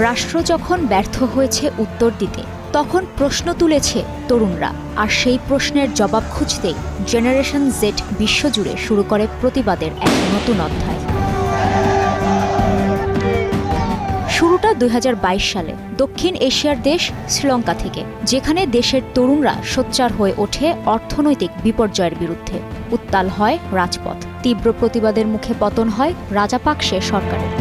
রাষ্ট্র যখন ব্যর্থ হয়েছে উত্তর দিতে, তখন প্রশ্ন তুলেছে তরুণরা। আর সেই প্রশ্নের জবাব খুঁজতেই জেনারেশন জেড বিশ্বজুড়ে শুরু করে প্রতিবাদের এক নতুন অধ্যায়। শুরুটা ২০২২ সালে দক্ষিণ এশিয়ার দেশ শ্রীলঙ্কা থেকে, যেখানে দেশের তরুণরা সোচ্চার হয়ে ওঠে অর্থনৈতিক বিপর্যয়ের বিরুদ্ধে। উত্তাল হয় রাজপথ, তীব্র প্রতিবাদের মুখে পতন হয় রাজাপাকসে সরকারের।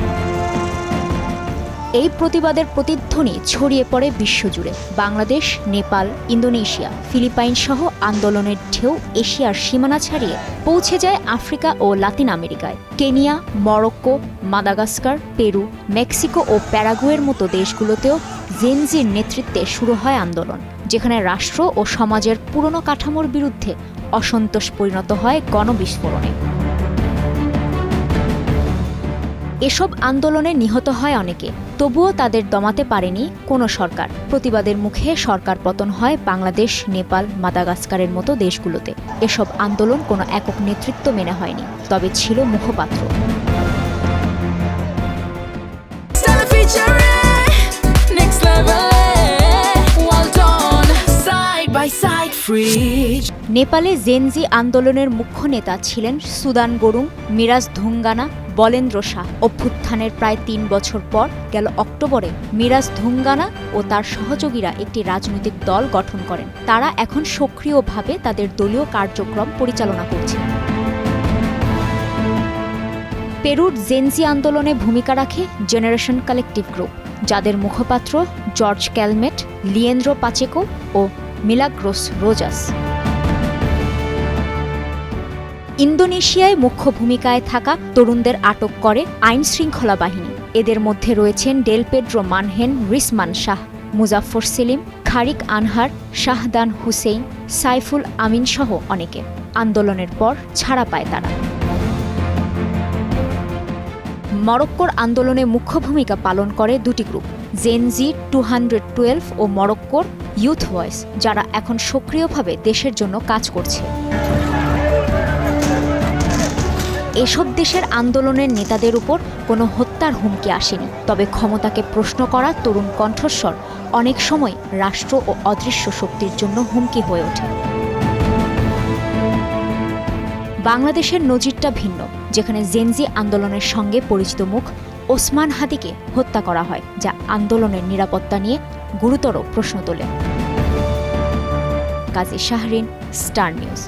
এই প্রতিবাদের প্রতিধ্বনি ছড়িয়ে পড়ে বিশ্বজুড়ে। বাংলাদেশ, নেপাল, ইন্দোনেশিয়া, ফিলিপাইন সহ আন্দোলনের ঢেউ এশিয়ার সীমানা ছাড়িয়ে পৌঁছে যায় আফ্রিকা ও লাতিন আমেরিকায়। Kenya, Morocco, Madagascar, Peru, Mexico ও প্যারাগুয়ের মতো দেশগুলোতেও জেন জির নেতৃত্বে শুরু হয় আন্দোলন, যেখানে রাষ্ট্র ও সমাজের পুরনো কাঠামোর বিরুদ্ধে অসন্তোষ পরিণত হয় গণবিস্ফোরণে। এসব আন্দোলনে নিহত হয় অনেকে, তবুও তাদের দমাতে পারেনি কোনো সরকার। প্রতিবাদের মুখে সরকার পতন হয় বাংলাদেশ, নেপাল, মাদাগাস্কারের মতো দেশগুলোতে। এসব আন্দোলন কোনো একক নেতৃত্ব মেনে হয়নি, তবে ছিল মুখপাত্র। নেপালে জেনজি আন্দোলনের মুখ্য নেতা ছিলেন সুদান গরুং, মিরাজ ধুঙ্গানা, বলেন্দ্র শাহ। অভ্যুত্থানের প্রায় ৩ বছর পর গেল অক্টোবরে মিরাজ ধুঙ্গানা ও তার সহযোগীরা একটি রাজনৈতিক দল গঠন করেন। তারা এখন সক্রিয়ভাবে তাদের দলীয় কার্যক্রম পরিচালনা করছে। পেরুর জেনজি আন্দোলনে ভূমিকা রাখে জেনারেশন কালেকটিভ গ্রুপ, যাদের মুখপাত্র জর্জ ক্যালমেট, লিয়েন্দ্রো পাচেকো ও মিলাগ্রোস রোজাস। ইন্দোনেশিয়ায় মুখ্য ভূমিকায় থাকা তরুণদের আটক করে আইন শৃঙ্খলা বাহিনী। এদের মধ্যে রয়েছেন ডেল পেড্রো মানহেন, রিসমান শাহ, মুজাফফর সেলিম, খারিক আনহার, শাহদান হুসেইন, সাইফুল আমিন সহ অনেকে। আন্দোলনের পর ছাড়া পায় তারা। মরক্কোর আন্দোলনে মুখ্য ভূমিকা পালন করে দুটি গ্রুপ, জেনজি 212 ও মরক্কোর ইউথ ভয়েস, যারা এখন সক্রিয়ভাবে দেশের জন্য কাজ করছে। এসব দেশের আন্দোলনের নেতাদের উপর কোনো হত্যার হুমকি আসেনি, তবে ক্ষমতাকে প্রশ্ন করা তরুণ কণ্ঠস্বর অনেক সময় রাষ্ট্র ও অদৃশ্য শক্তির জন্য হুমকি হয়ে ওঠে। বাংলাদেশের নজিরটা ভিন্ন, যেখানে জেনজি আন্দোলনের সঙ্গে পরিচিত মুখ ওসমান হাদিকে হত্যা করা হয়, যা আন্দোলনের নিরাপত্তা নিয়ে গুরুতর প্রশ্ন তোলে। কাজী শাহরিন, স্টার নিউজ।